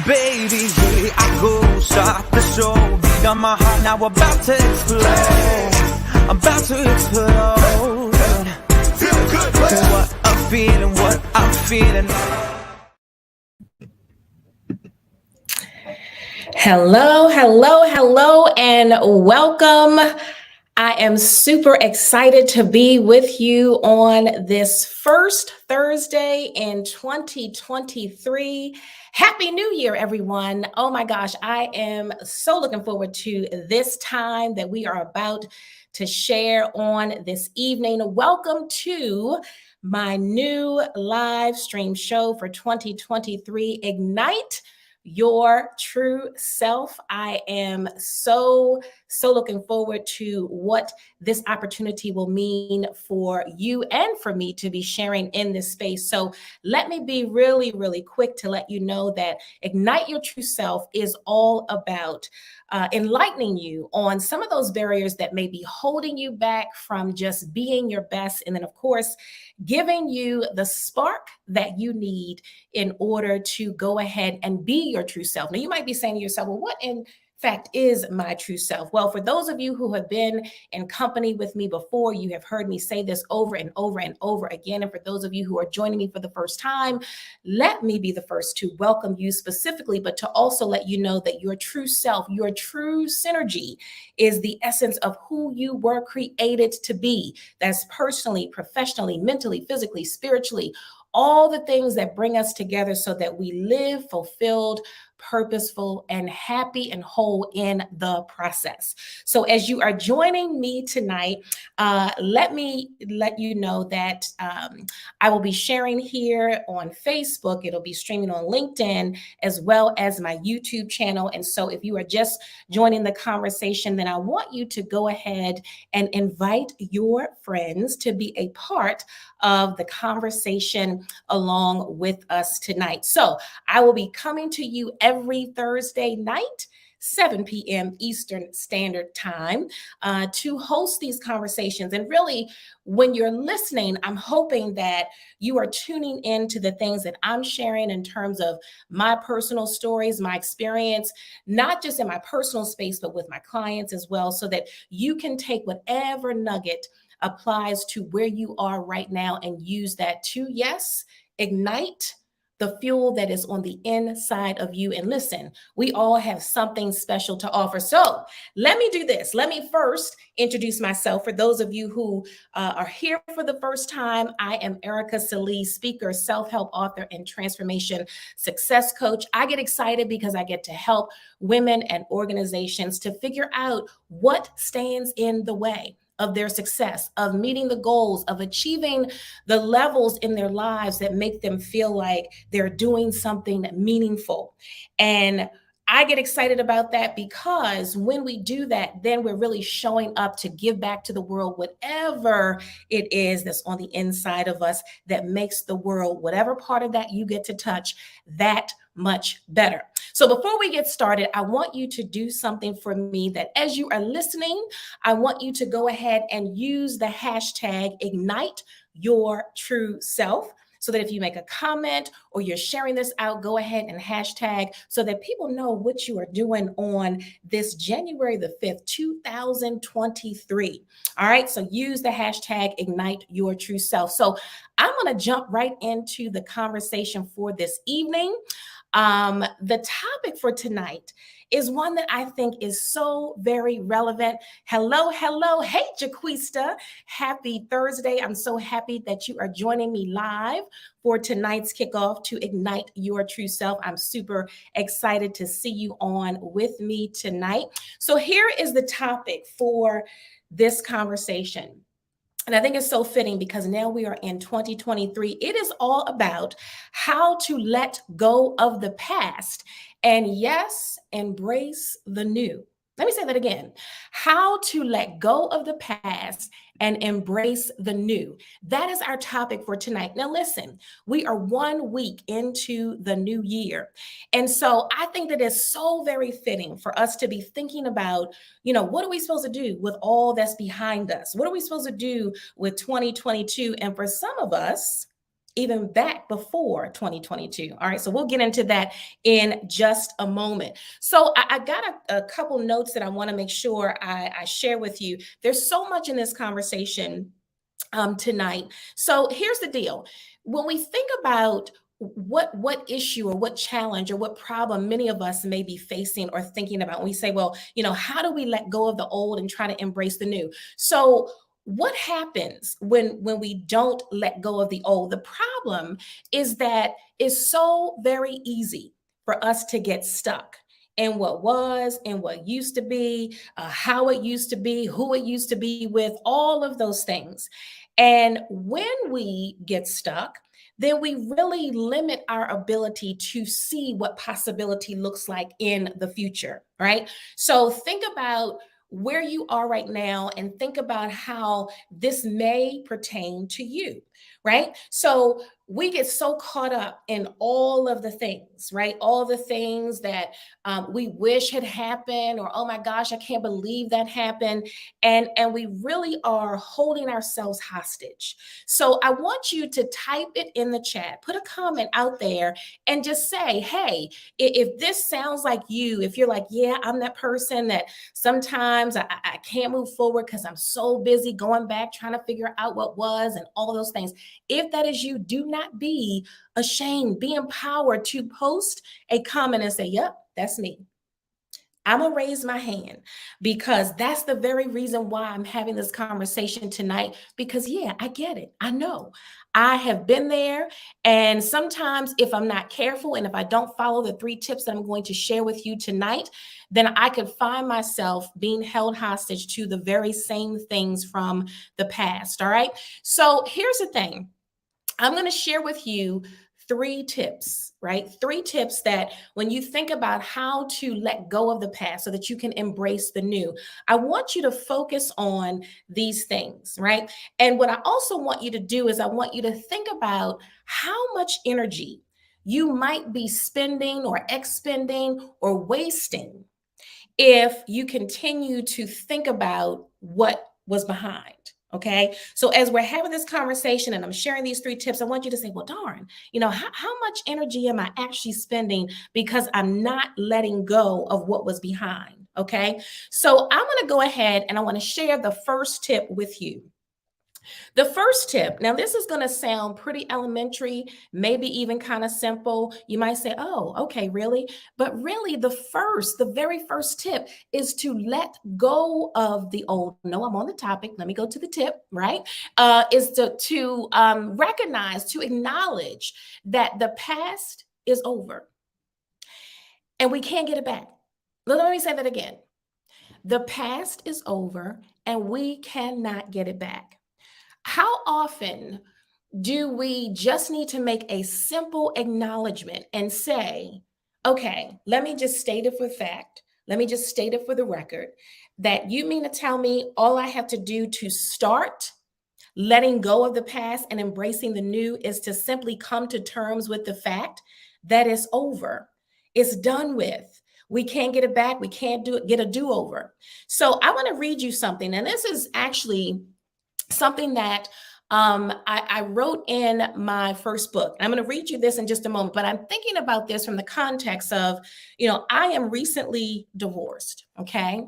Baby, here I go, start the show. Beat on my heart now, about to explode. I'm about to explode. Feel good, what I'm feeling, what I'm feeling. Hello, hello, hello, and welcome. I am super excited to be with you on this first Thursday in 2023. Happy New Year, everyone. Oh my gosh, I am so looking forward to this time that we are about to share on this evening. Welcome to my new live stream show for 2023, Ignite Your True Self. I am so looking forward to what this opportunity will mean for you and for me to be sharing in this space. So let me be really quick to let you know that Ignite Your True Self is all about enlightening you on some of those barriers that may be holding you back from just being your best. And then, of course, giving you the spark that you need in order to go ahead and be your true self. Now, you might be saying to yourself, well, what in fact is my true self? Well, for those of you who have been in company with me before, you have heard me say this over and over and over again. And for those of you who are joining me for the first time, let me be the first to welcome you specifically, but to also let you know that your true self, your true synergy is the essence of who you were created to be. That's personally, professionally, mentally, physically, spiritually, all the things that bring us together so that we live fulfilled, purposeful, and happy and whole in the process. So as you are joining me tonight, let me let you know that I will be sharing here on Facebook. It'll be streaming on LinkedIn as well as my YouTube channel. And so if you are just joining the conversation, then I want you to go ahead and invite your friends to be a part of the conversation along with us tonight. So I will be coming to you every Thursday night, 7 p.m. Eastern Standard Time, to host these conversations. And really, when you're listening, I'm hoping that you are tuning into the things that I'm sharing in terms of my personal stories, my experience, not just in my personal space, but with my clients as well, so that you can take whatever nugget applies to where you are right now and use that to, yes, ignite the fuel that is on the inside of you. And listen, we all have something special to offer. So let me do this. Let me first introduce myself. For those of you who are here for the first time, I am Ericka Sallee, speaker, self-help author, and transformation success coach. I get excited because I get to help women and organizations to figure out what stands in the way of their success, of meeting the goals, of achieving the levels in their lives that make them feel like they're doing something meaningful. And I get excited about that because when we do that, then we're really showing up to give back to the world whatever it is that's on the inside of us that makes the world, whatever part of that you get to touch, that much better. So before we get started, I want you to do something for me that as you are listening, I want you to go ahead and use the hashtag Ignite Your True Self. So that if you make a comment or you're sharing this out, go ahead and hashtag so that people know what you are doing on this January the 5th, 2023. All right, so use the hashtag Ignite Your True Self. So I'm going to jump right into the conversation for this evening. The topic for tonight is one that I think is so very relevant. Hello. Hey, Jaquista. Happy Thursday. I'm so happy that you are joining me live for tonight's kickoff to Ignite Your True Self. I'm super excited to see you on with me tonight. So here is the topic for this conversation. And I think it's so fitting because now we are in 2023. It is all about how to let go of the past and, yes, embrace the new. Let me say that again. How to let go of the past and embrace the new. That is our topic for tonight. Now, listen, we are 1 week into the new year. And so I think that it's so very fitting for us to be thinking about, what are we supposed to do with all that's behind us? What are we supposed to do with 2022? And for some of us, even back before 2022. All right, so we'll get into that in just a moment. So I got a couple notes that I want to make sure I share with you. There's so much in this conversation tonight. So here's the deal. When we think about what issue or what challenge or what problem many of us may be facing or thinking about, we say, well, how do we let go of the old and try to embrace the new? So what happens when we don't let go of the old? The problem is that it's so very easy for us to get stuck in what was and what used to be, how it used to be, who it used to be with, all of those things. And when we get stuck, then we really limit our ability to see what possibility looks like in the future, right? So think about where you are right now and think about how this may pertain to you, right? So we get so caught up in all of the things, right? All the things that we wish had happened, or oh my gosh, I can't believe that happened, and we really are holding ourselves hostage. So I want you to type it in the chat, put a comment out there, and just say, hey, if this sounds like you, if you're like, yeah, I'm that person that sometimes I can't move forward because I'm so busy going back trying to figure out what was and all those things. If that is you, do not be ashamed. Be empowered to post a comment and say, yep, that's me. I'm going to raise my hand because that's the very reason why I'm having this conversation tonight. Because, yeah, I get it. I know I have been there. And sometimes if I'm not careful and if I don't follow the 3 tips that I'm going to share with you tonight, then I could find myself being held hostage to the very same things from the past. All right. So here's the thing. I'm going to share with you 3 tips, right? 3 tips that when you think about how to let go of the past so that you can embrace the new, I want you to focus on these things, right? And what I also want you to do is I want you to think about how much energy you might be spending or expending or wasting if you continue to think about what was behind. Okay. So as we're having this conversation and I'm sharing these 3 tips, I want you to say, well, darn, how much energy am I actually spending because I'm not letting go of what was behind? Okay. So I'm going to go ahead and I want to share the first tip with you. The first tip, now this is going to sound pretty elementary, maybe even kind of simple. You might say, oh, okay, really? But really, the very first tip is to let go of the old. No, I'm on the topic. Let me go to the tip, right? Is to recognize, to acknowledge that the past is over and we can't get it back. Let me say that again. The past is over and we cannot get it back. How often do we just need to make a simple acknowledgement and say, okay, let me just state it for fact. Let me just state it for the record that you mean to tell me all I have to do to start letting go of the past and embracing the new is to simply come to terms with the fact that it's over. It's done with. We can't get it back. We can't get a do-over. So I want to read you something. And this is actually something that I wrote in my first book. I'm going to read you this in just a moment, but I'm thinking about this from the context of, I am recently divorced. Okay.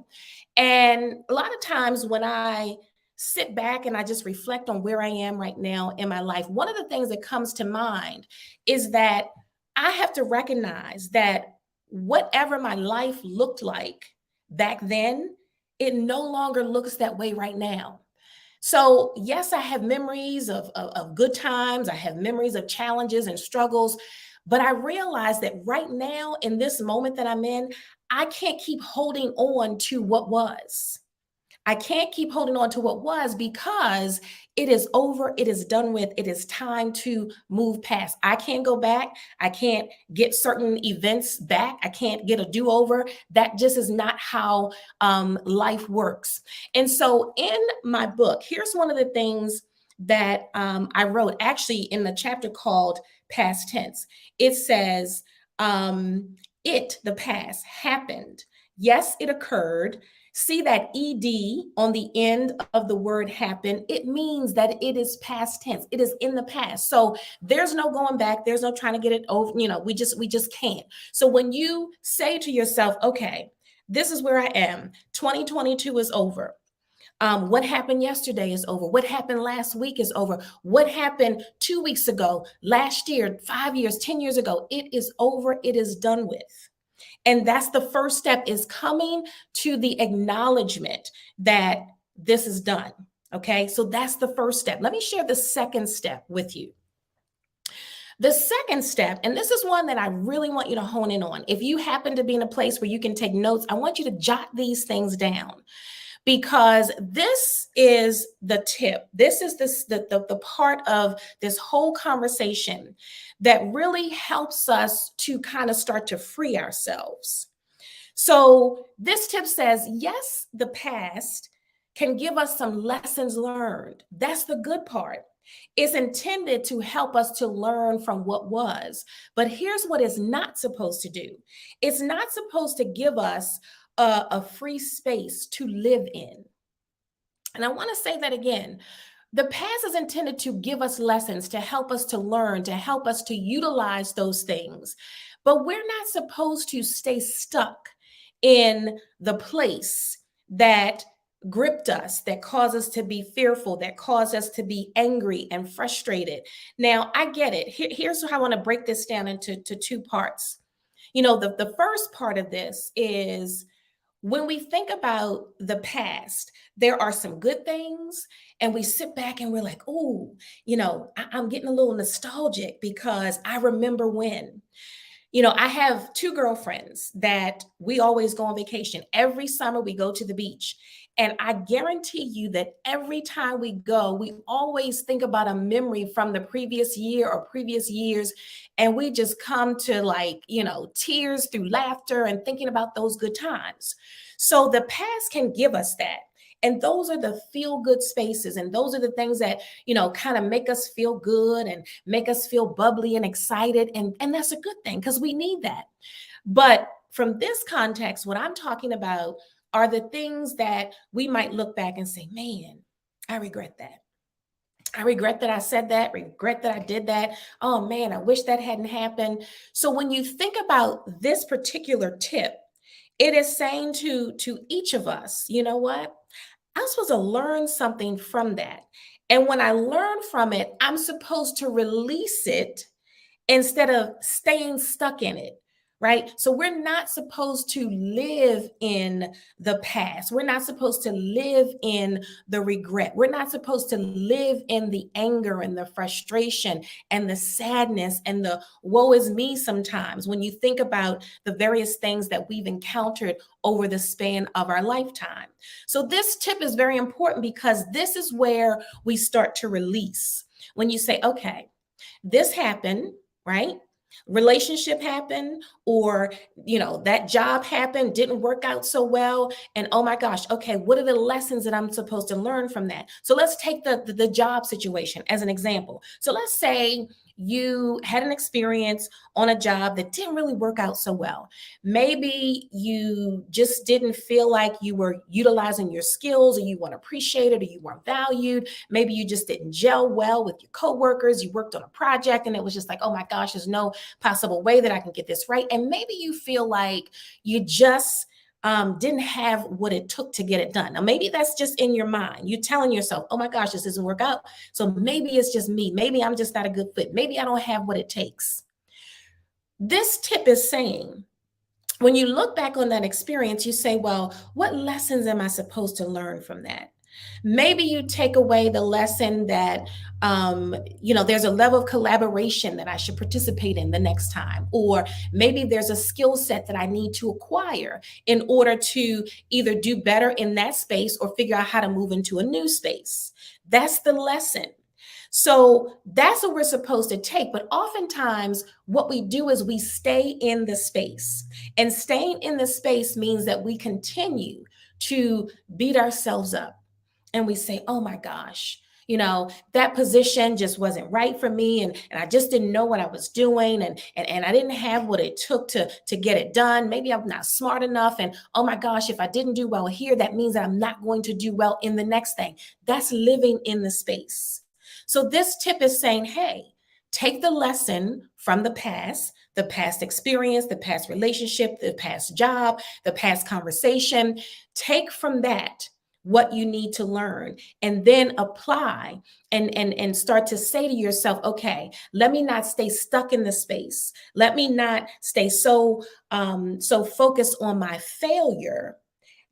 And a lot of times when I sit back and I just reflect on where I am right now in my life, one of the things that comes to mind is that I have to recognize that whatever my life looked like back then, it no longer looks that way right now. So yes, I have memories of good times. I have memories of challenges and struggles, but I realize that right now in this moment that I'm in, I can't keep holding on to what was. I can't keep holding on to what was because it is over. It is done with. It is time to move past. I can't go back. I can't get certain events back. I can't get a do-over. That just is not how life works. And so in my book, here's one of the things that I wrote actually in the chapter called Past Tense. It says, the past happened. Yes, it occurred. See that ed on the end of the word happen, it means that it is past tense. It is in the past. So there's no going back. There's no trying to get it over. We just can't. So when you say to yourself, okay, this is where I am. 2022 is over. What happened yesterday is over. What happened last week is over. What happened 2 weeks ago, last year, 5 years, 10 years ago, it is over. It is done with. And that's the first step, is coming to the acknowledgement that this is done. Okay, so that's the first step. Let me share the second step with you. The second step, and this is one that I really want you to hone in on. If you happen to be in a place where you can take notes, I want you to jot these things down, because this is the tip. This is the part of this whole conversation that really helps us to kind of start to free ourselves. So this tip says, yes, the past can give us some lessons learned. That's the good part. It's intended to help us to learn from what was. But here's what it's not supposed to do. It's not supposed to give us a free space to live in. And I want to say that again. The past is intended to give us lessons, to help us to learn, to help us to utilize those things. But we're not supposed to stay stuck in the place that gripped us, that caused us to be fearful, that caused us to be angry and frustrated. Now, I get it. Here's how I want to break this down into two parts. The first part of this is, when we think about the past, there are some good things, and we sit back and we're like, oh, I'm getting a little nostalgic because I remember when. I have two girlfriends that we always go on vacation. Every summer we go to the beach. And I guarantee you that every time we go, we always think about a memory from the previous year or previous years. And we just come to tears through laughter and thinking about those good times. So the past can give us that. And those are the feel good spaces. And those are the things that, kind of make us feel good and make us feel bubbly and excited. And that's a good thing, because we need that. But from this context, what I'm talking about are the things that we might look back and say, man, I regret that. I regret that I said that, regret that I did that. Oh man, I wish that hadn't happened. So when you think about this particular tip, it is saying to each of us, you know what? I'm supposed to learn something from that. And when I learn from it, I'm supposed to release it instead of staying stuck in it, right? So we're not supposed to live in the past. We're not supposed to live in the regret. We're not supposed to live in the anger and the frustration and the sadness and the woe is me sometimes, when you think about the various things that we've encountered over the span of our lifetime. So this tip is very important, because this is where we start to release. When you say, okay, this happened, right? Relationship happened, or that job happened, didn't work out so well, and oh my gosh, okay, what are the lessons that I'm supposed to learn from that? So let's take the job situation as an example. So let's say you had an experience on a job that didn't really work out so well. Maybe you just didn't feel like you were utilizing your skills, or you weren't appreciated, or you weren't valued. Maybe you just didn't gel well with your coworkers. You worked on a project and it was just like, oh my gosh, there's no possible way that I can get this right. And maybe you feel like you just didn't have what it took to get it done. Now, maybe that's just in your mind. You're telling yourself, oh my gosh, this doesn't work out. So maybe it's just me. Maybe I'm just not a good fit. Maybe I don't have what it takes. This tip is saying, when you look back on that experience, you say, well, what lessons am I supposed to learn from that? Maybe you take away the lesson that, there's a level of collaboration that I should participate in the next time. Or maybe there's a skill set that I need to acquire in order to either do better in that space or figure out how to move into a new space. That's the lesson. So that's what we're supposed to take. But oftentimes what we do is we stay in the space. And staying in the space means that we continue to beat ourselves up. And we say, oh my gosh, that position just wasn't right for me, and I just didn't know what I was doing, and I didn't have what it took to get it done. Maybe I'm not smart enough, and oh my gosh, if I didn't do well here, that means that I'm not going to do well in the next thing. That's living in the space. So this tip is saying, hey, take the lesson from the past experience, the past relationship, the past job, the past conversation. Take from that what you need to learn, and then apply and start to say to yourself, okay, let me not stay stuck in the space. Let me not stay so focused on my failure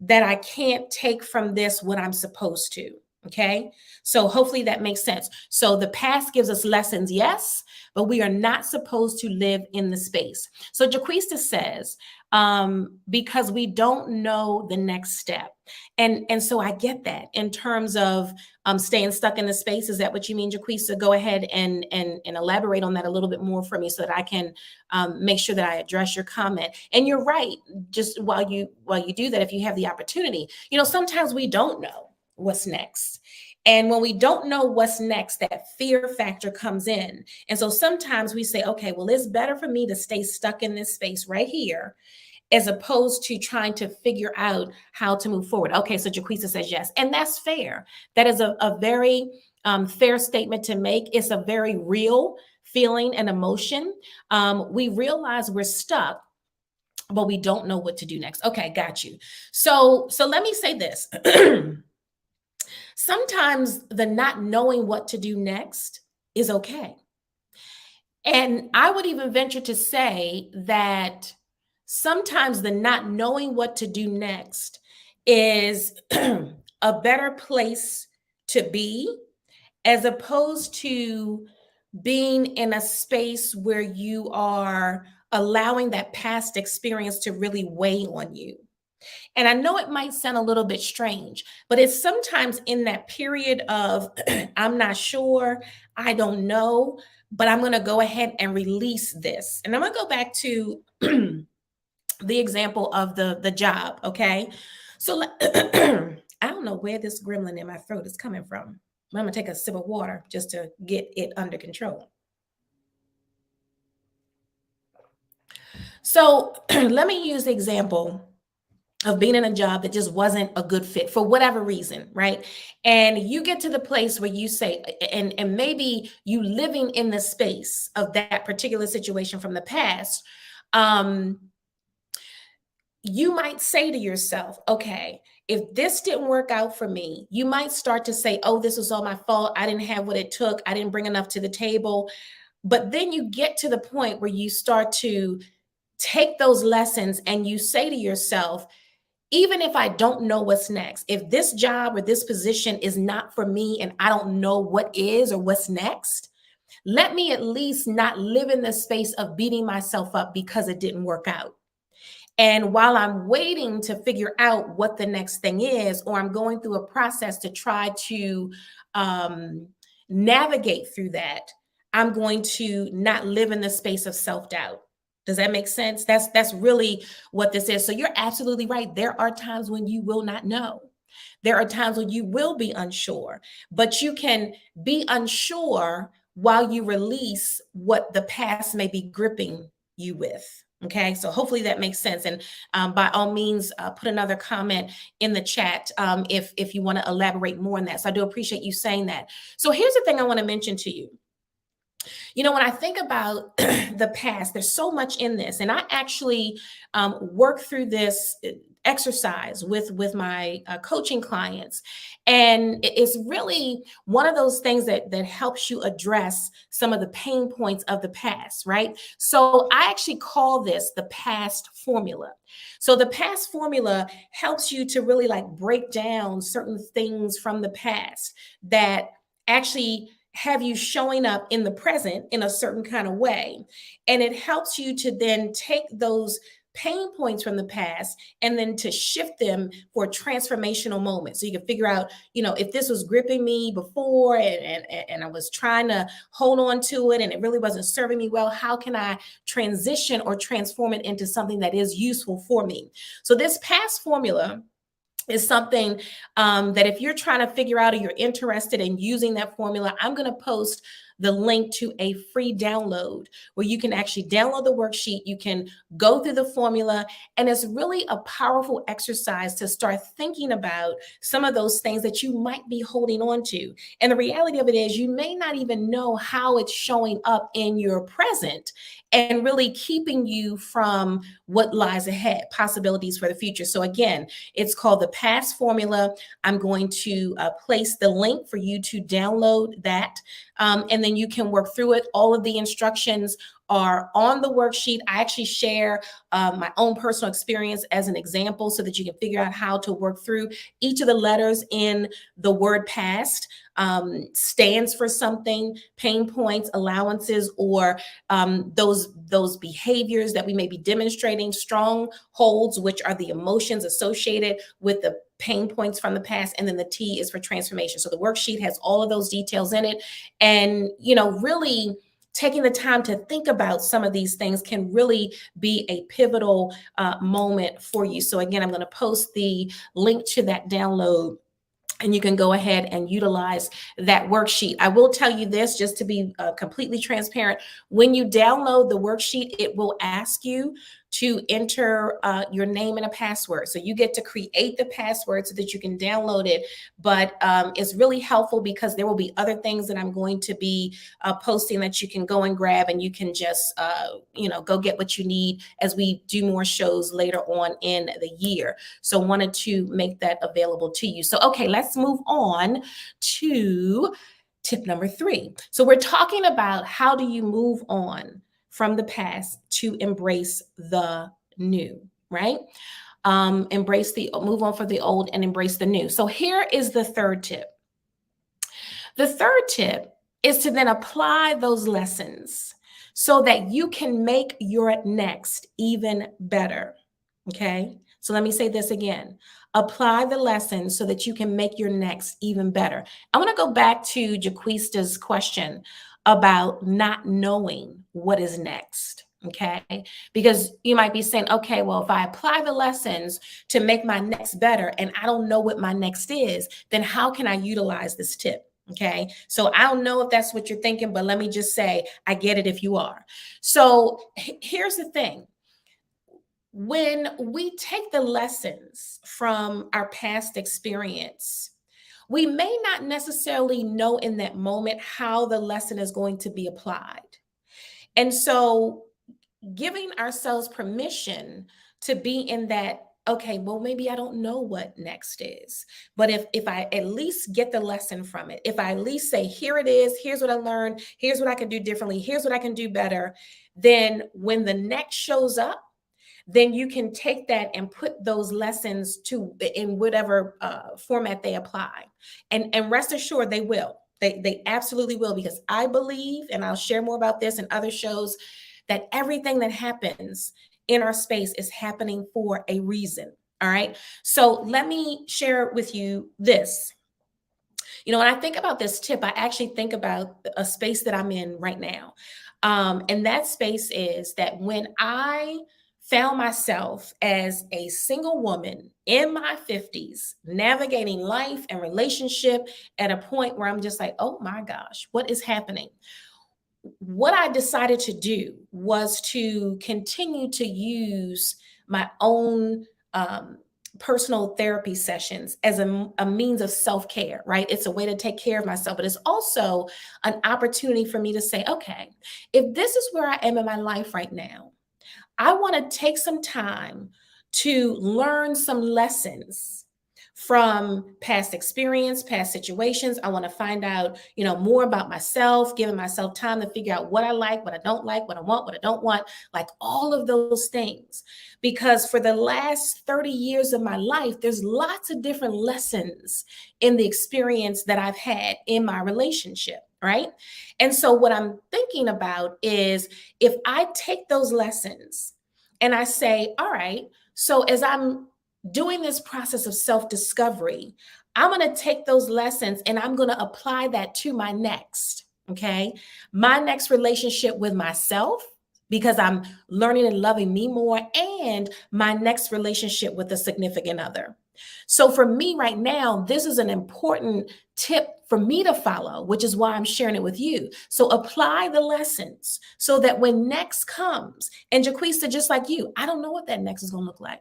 that I can't take from this what I'm supposed to. Okay. So hopefully that makes sense. So the past gives us lessons, yes, but we are not supposed to live in the space. So Jaquista says, because we don't know the next step. And so I get that in terms of staying stuck in the space. Is that what you mean, Jaquista? Go ahead and elaborate on that a little bit more for me so that I can make sure that I address your comment. And you're right. Just while you do that, if you have the opportunity, sometimes we don't know what's next. And when we don't know what's next, that fear factor comes in. And so sometimes we say, okay, well, it's better for me to stay stuck in this space right here, as opposed to trying to figure out how to move forward. Okay, so Jaquista says yes. And that's fair. That is a very fair statement to make. It's a very real feeling and emotion. We realize we're stuck, but we don't know what to do next. Okay, got you. So let me say this. Sometimes the not knowing what to do next is okay. And I would even venture to say that sometimes the not knowing what to do next is a better place to be, as opposed to being in a space where you are allowing that past experience to really weigh on you. And I know it might sound a little bit strange, but it's sometimes in that period of, I'm not sure, I don't know, but I'm going to go ahead and release this. And I'm going to go back to the example of the job. Okay. So I don't know where this gremlin in my throat is coming from. I'm going to take a sip of water just to get it under control. So let me use the example of being in a job that just wasn't a good fit for whatever reason, right? And you get to the place where you say, and maybe you living in the space of that particular situation from the past, you might say to yourself, okay, if this didn't work out for me, you might start to say, oh, this was all my fault. I didn't have what it took. I didn't bring enough to the table. But then you get to the point where you start to take those lessons and you say to yourself, even if I don't know what's next, if this job or this position is not for me and I don't know what is or what's next, let me at least not live in the space of beating myself up because it didn't work out. And while I'm waiting to figure out what the next thing is, or I'm going through a process to try to navigate through that, I'm going to not live in the space of self-doubt. Does that make sense? That's really what this is. So you're absolutely right. There are times when you will not know. There are times when you will be unsure, but you can be unsure while you release what the past may be gripping you with. Okay, so hopefully that makes sense. And by all means, put another comment in the chat if you want to elaborate more on that. So I do appreciate you saying that. So here's the thing I want to mention to you. When I think about the past, there's so much in this. And I actually work through this exercise with my coaching clients. And it's really one of those things that helps you address some of the pain points of the past, right? So I actually call this the P.A.S.T Formula. So the P.A.S.T Formula helps you to really break down certain things from the past that actually have you showing up in the present in a certain kind of way. And it helps you to then take those pain points from the past and then to shift them for transformational moments. So you can figure out, if this was gripping me before and I was trying to hold on to it and it really wasn't serving me well, how can I transition or transform it into something that is useful for me? So this P.A.S.T Formula is something that if you're trying to figure out or you're interested in using that formula, I'm going to post the link to a free download where you can actually download the worksheet. You can go through the formula, and it's really a powerful exercise to start thinking about some of those things that you might be holding on to. And the reality of it is you may not even know how it's showing up in your present and really keeping you from what lies ahead, possibilities for the future. So again, it's called the P.A.S.T Formula. I'm going to place the link for you to download that. And then you can work through it. All of the instructions are on the worksheet. I actually share my own personal experience as an example so that you can figure out how to work through each of the letters in the word P.A.S.T. Stands for something, pain points, allowances, or those behaviors that we may be demonstrating, strongholds, which are the emotions associated with the pain points from the past, and then the T is for transformation. So the worksheet has all of those details in it, and really taking the time to think about some of these things can really be a pivotal moment for you. So again, I'm going to post the link to that download, and you can go ahead and utilize that worksheet. I will tell you this, just to be completely transparent. When you download the worksheet, it will ask you to enter your name and a password. So you get to create the password so that you can download it. But it's really helpful because there will be other things that I'm going to be posting that you can go and grab, and you can just, go get what you need as we do more shows later on in the year. So wanted to make that available to you. So, okay, let's move on to tip number 3. So we're talking about how do you move on from the past to embrace the new, right? Move on from the old and embrace the new. So here is the third tip. The third tip is to then apply those lessons so that you can make your next even better. Okay. So let me say this again. Apply the lessons so that you can make your next even better. I want to go back to Jaquista's question about not knowing what is next. Okay. Because you might be saying, okay, well, if I apply the lessons to make my next better and I don't know what my next is, then how can I utilize this tip? Okay. So I don't know if that's what you're thinking, but let me just say, I get it if you are. So here's the thing. When we take the lessons from our past experience, we may not necessarily know in that moment how the lesson is going to be applied. And so giving ourselves permission to be in that, okay, well, maybe I don't know what next is, but if I at least get the lesson from it, if I at least say, here it is, here's what I learned, here's what I can do differently, here's what I can do better, then when the next shows up, then you can take that and put those lessons in whatever format they apply. And rest assured they will. They absolutely will, because I believe, and I'll share more about this in other shows, that everything that happens in our space is happening for a reason. All right. So let me share with you this. When I think about this tip, I actually think about a space that I'm in right now. And that space is that when I found myself as a single woman in my 50s, navigating life and relationship at a point where I'm just like, oh my gosh, what is happening? What I decided to do was to continue to use my own personal therapy sessions as a means of self-care, right? It's a way to take care of myself, but it's also an opportunity for me to say, okay, if this is where I am in my life right now, I want to take some time to learn some lessons from past experience, past situations. I want to find out, more about myself, giving myself time to figure out what I like, what I don't like, what I want, what I don't want, like all of those things. Because for the last 30 years of my life, there's lots of different lessons in the experience that I've had in my relationship, right? And so what I'm thinking about is if I take those lessons and I say, all right, so as I'm doing this process of self-discovery, I'm going to take those lessons and I'm going to apply that to my next, okay? My next relationship with myself, because I'm learning and loving me more, and my next relationship with a significant other. So for me right now, this is an important tip for me to follow, which is why I'm sharing it with you. So apply the lessons so that when next comes, and Jaquista, just like you, I don't know what that next is going to look like.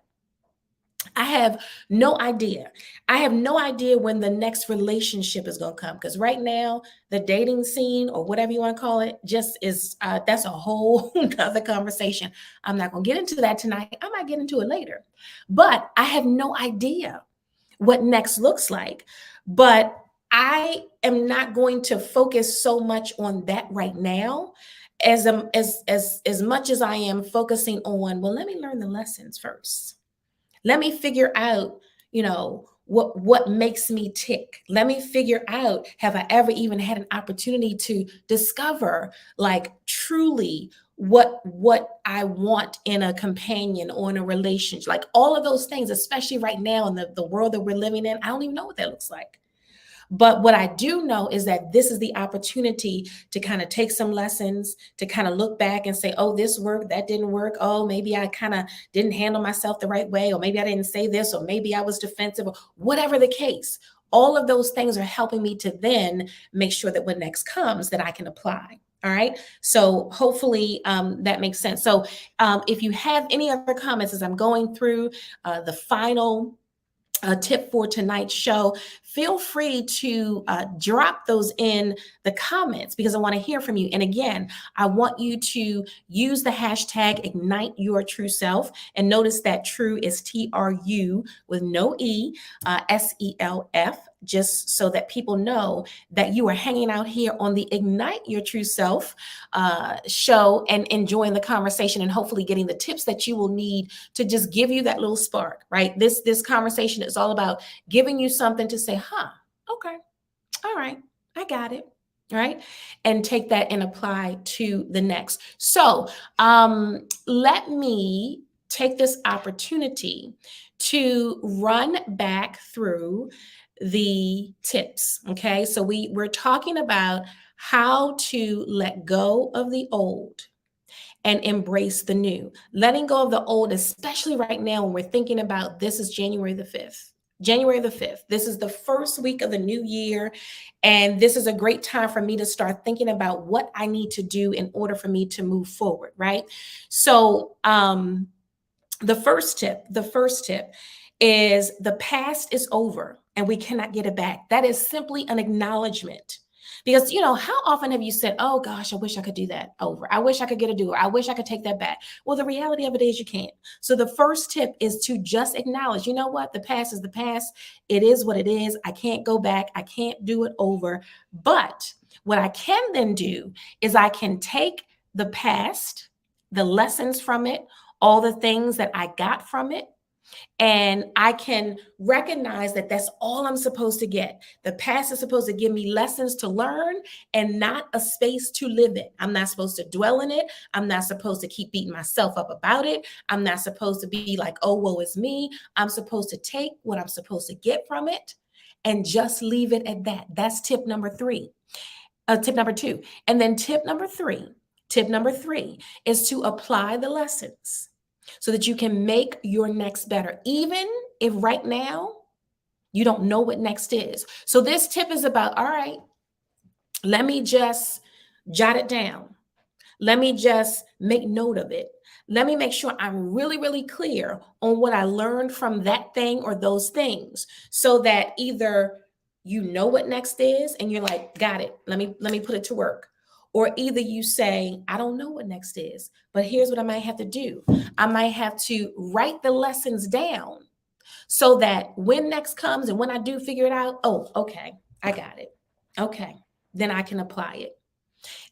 I have no idea. I have no idea when the next relationship is going to come, because right now the dating scene, or whatever you want to call it, just is that's a whole other conversation. I'm not going to get into that tonight. I might get into it later, but I have no idea what next looks like. But I am not going to focus so much on that right now as much as I am focusing on, well, let me learn the lessons first. Let me figure out, what makes me tick. Let me figure out, have I ever even had an opportunity to discover, like, truly what I want in a companion or in a relationship, like all of those things, especially right now in the world that we're living in. I don't even know what that looks like. But what I do know is that this is the opportunity to kind of take some lessons, to kind of look back and say, oh, this worked, that didn't work. Oh, maybe I kind of didn't handle myself the right way, or maybe I didn't say this, or maybe I was defensive, or whatever the case. All of those things are helping me to then make sure that when next comes, that I can apply. All right. So hopefully that makes sense. So if you have any other comments as I'm going through the final tip for tonight's show, feel free to drop those in the comments, because I want to hear from you. And again, I want you to use the hashtag Ignite Your True Self. And notice that true is TRU with no E, SELF, just so that people know that you are hanging out here on the Ignite Your True Self show and enjoying the conversation, and hopefully getting the tips that you will need to just give you that little spark, right? This conversation is all about giving you something to say, okay, all right, I got it. Right. And take that and apply to the next. So let me take this opportunity to run back through the tips. Okay. So we're talking about how to let go of the old and embrace the new. Letting go of the old, especially right now when we're thinking about, this is January the 5th. January the 5th. This is the first week of the new year. And this is a great time for me to start thinking about what I need to do in order for me to move forward, right? So the first tip is, the past is over and we cannot get it back. That is simply an acknowledgement. Because, how often have you said, oh gosh, I wish I could do that over. I wish I could get a do, I wish I could take that back. Well, the reality of it is you can't. So the first tip is to just acknowledge, you know what? The past is the past. It is what it is. I can't go back. I can't do it over. But what I can then do is I can take the past, the lessons from it, all the things that I got from it, and I can recognize that that's all I'm supposed to get. The past is supposed to give me lessons to learn and not a space to live in. I'm not supposed to dwell in it. I'm not supposed to keep beating myself up about it. I'm not supposed to be like, oh, woe is me. I'm supposed to take what I'm supposed to get from it and just leave it at that. That's tip number 3. Tip number 2. And then tip number three is to apply the lessons so that you can make your next better, even if right now you don't know what next is. So this tip is about, all right, let me just jot it down. Let me just make note of it. Let me make sure I'm really, really clear on what I learned from that thing or those things, so that either you know what next is and you're like, got it, let me put it to work. Or either you say, I don't know what next is, but here's what I might have to do. I might have to write the lessons down so that when next comes and when I do figure it out, oh, okay, I got it. Okay, then I can apply it.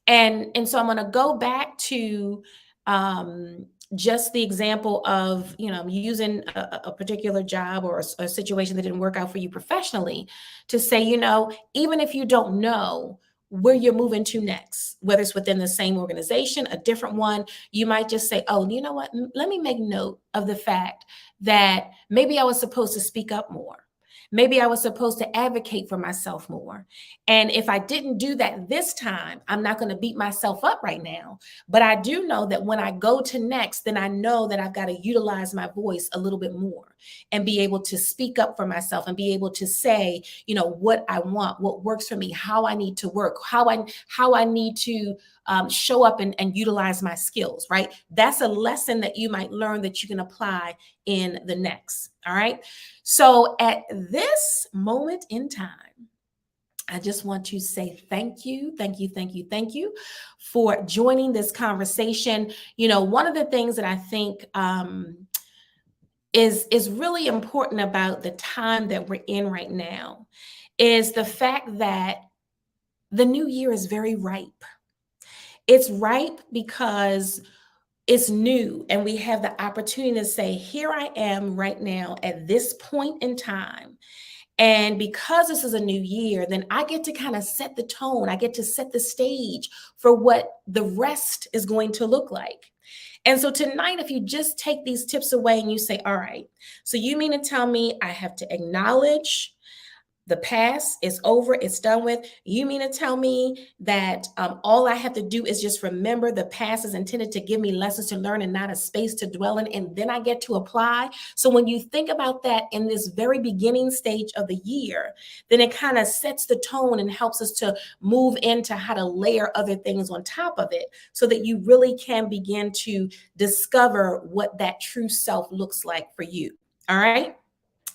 And so I'm going to go back to just the example of, using a particular job or a situation that didn't work out for you professionally to say, even if you don't know where you're moving to next, whether it's within the same organization, a different one, you might just say, oh, you know what? Let me make note of the fact that maybe I was supposed to speak up more. Maybe I was supposed to advocate for myself more. And if I didn't do that this time, I'm not going to beat myself up right now. But I do know that when I go to next, then I know that I've got to utilize my voice a little bit more and be able to speak up for myself and be able to say, what I want, what works for me, how I need to work, how I need to show up and utilize my skills, right? That's a lesson that you might learn that you can apply in the next. All right. So at this moment in time, I just want to say thank you for joining this conversation. One of the things that I think is really important about the time that we're in right now is the fact that the new year is very ripe. It's ripe because it's new, and we have the opportunity to say, here I am right now at this point in time. And because this is a new year, then I get to kind of set the tone. I get to set the stage for what the rest is going to look like. And so tonight, if you just take these tips away and you say, all right, so you mean to tell me I have to acknowledge the past is over, it's done with. You mean to tell me that all I have to do is just remember the past is intended to give me lessons to learn and not a space to dwell in, and then I get to apply? So when you think about that in this very beginning stage of the year, then it kind of sets the tone and helps us to move into how to layer other things on top of it so that you really can begin to discover what that true self looks like for you. All right.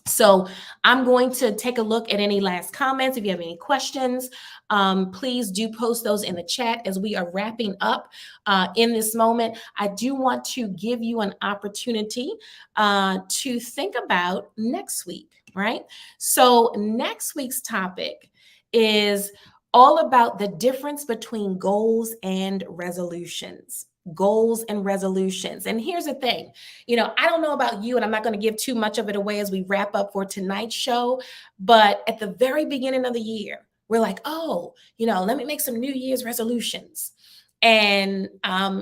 So I'm going to take a look at any last comments. If you have any questions, please do post those in the chat as we are wrapping up in this moment. I do want to give you an opportunity to think about next week, right? So next week's topic is all about the difference between goals and resolutions. Goals and resolutions. And here's the thing, I don't know about you, and I'm not going to give too much of it away as we wrap up for tonight's show, but at the very beginning of the year, we're like, oh, let me make some New Year's resolutions. And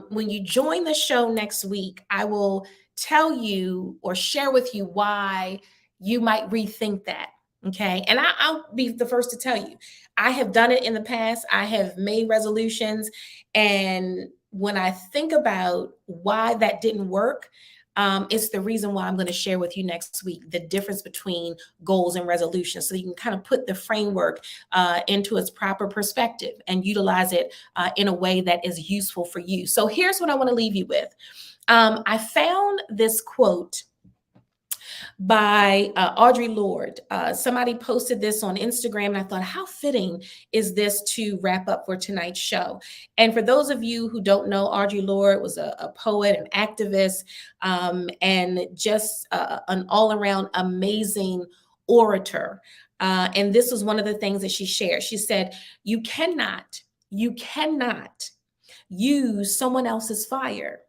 when you join the show next week, I will tell you or share with you why you might rethink that. Okay. And I'll be the first to tell you, I have done it in the past. I have made resolutions. And when I think about why that didn't work, it's the reason why I'm going to share with you next week the difference between goals and resolutions, so you can kind of put the framework into its proper perspective and utilize it in a way that is useful for you. So here's what I want to leave you with. I found this quote by Audre Lorde. Somebody posted this on Instagram, and I thought, how fitting is this to wrap up for tonight's show? And for those of you who don't know, Audre Lorde was a poet, an activist, and just an all-around amazing orator. And this was one of the things that she shared. She said, you cannot use someone else's fire.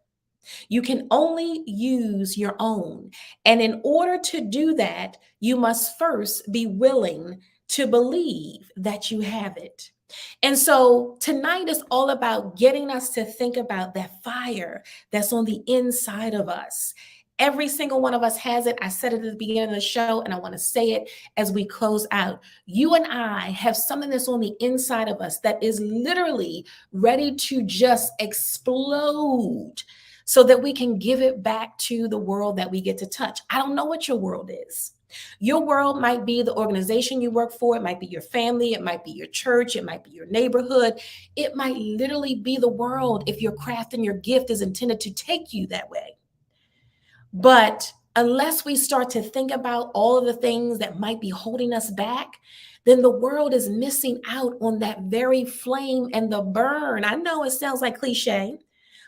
You can only use your own. And in order to do that, you must first be willing to believe that you have it. And so tonight is all about getting us to think about that fire that's on the inside of us. Every single one of us has it. I said it at the beginning of the show, and I want to say it as we close out. You and I have something that's on the inside of us that is literally ready to just explode, so that we can give it back to the world that we get to touch. I don't know what your world is. Your world might be the organization you work for. It might be your family. It might be your church. It might be your neighborhood. It might literally be the world if your craft and your gift is intended to take you that way. But unless we start to think about all of the things that might be holding us back, then the world is missing out on that very flame and the burn. I know it sounds like cliche,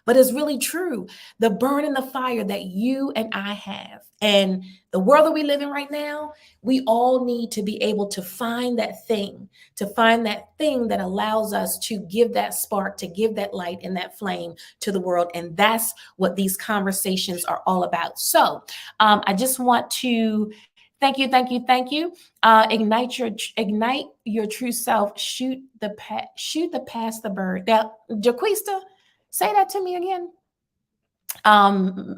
but it's really true. The burn and the fire that you and I have. And the world that we live in right now, we all need to be able to find that thing that allows us to give that spark, to give that light and that flame to the world. And that's what these conversations are all about. So I just want to thank you. Ignite your true self. Shoot the past the bird. Now, Jaquista, say that to me again. I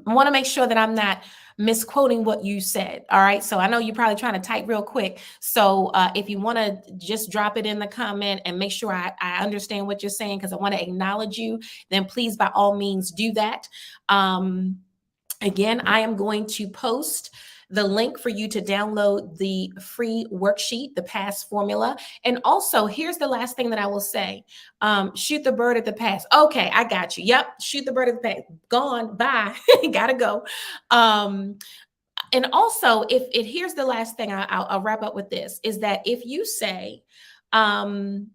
want to make sure that I'm not misquoting what you said. All right. So I know you're probably trying to type real quick. So if you want to just drop it in the comment and make sure I understand what you're saying, because I want to acknowledge you, then please, by all means, do that. Again, I am going to post the link for you to download the free worksheet, the P.A.S.T Formula. And also, here's the last thing that I will say. Shoot the bird at the P.A.S.T. Okay, I got you. Yep, shoot the bird at the P.A.S.T. Gone, bye, gotta go. And also, if here's the last thing, I'll wrap up with this, is that if you say, I've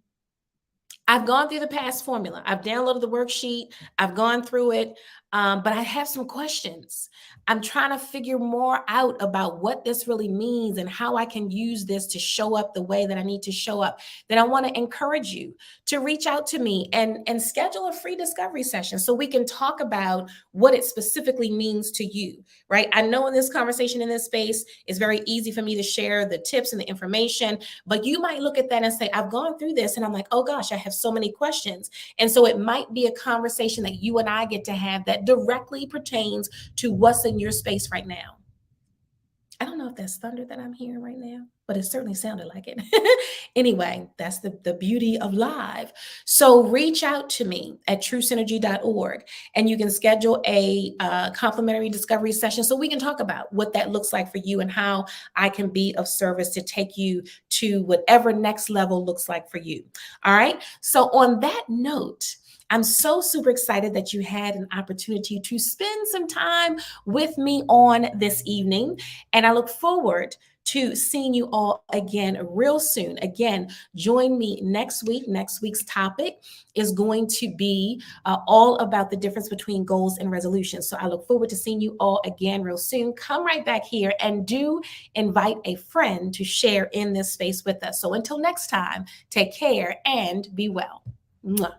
gone through the P.A.S.T Formula, I've downloaded the worksheet, I've gone through it, but I have some questions. I'm trying to figure more out about what this really means and how I can use this to show up the way that I need to show up. Then I want to encourage you to reach out to me and schedule a free discovery session so we can talk about what it specifically means to you, right? I know in this conversation, in this space, it's very easy for me to share the tips and the information, but you might look at that and say, I've gone through this and I'm like, oh gosh, I have so many questions. And so it might be a conversation that you and I get to have that directly pertains to what's in your space right now. I don't know if that's thunder that I'm hearing right now, but it certainly sounded like it. Anyway, that's the beauty of live. So reach out to me at TruSynergy.org and you can schedule a complimentary discovery session so we can talk about what that looks like for you and how I can be of service to take you to whatever next level looks like for you. All right. So on that note, I'm so super excited that you had an opportunity to spend some time with me on this evening. And I look forward to seeing you all again real soon. Again, join me next week. Next week's topic is going to be all about the difference between goals and resolutions. So I look forward to seeing you all again real soon. Come right back here and do invite a friend to share in this space with us. So until next time, take care and be well. Mwah.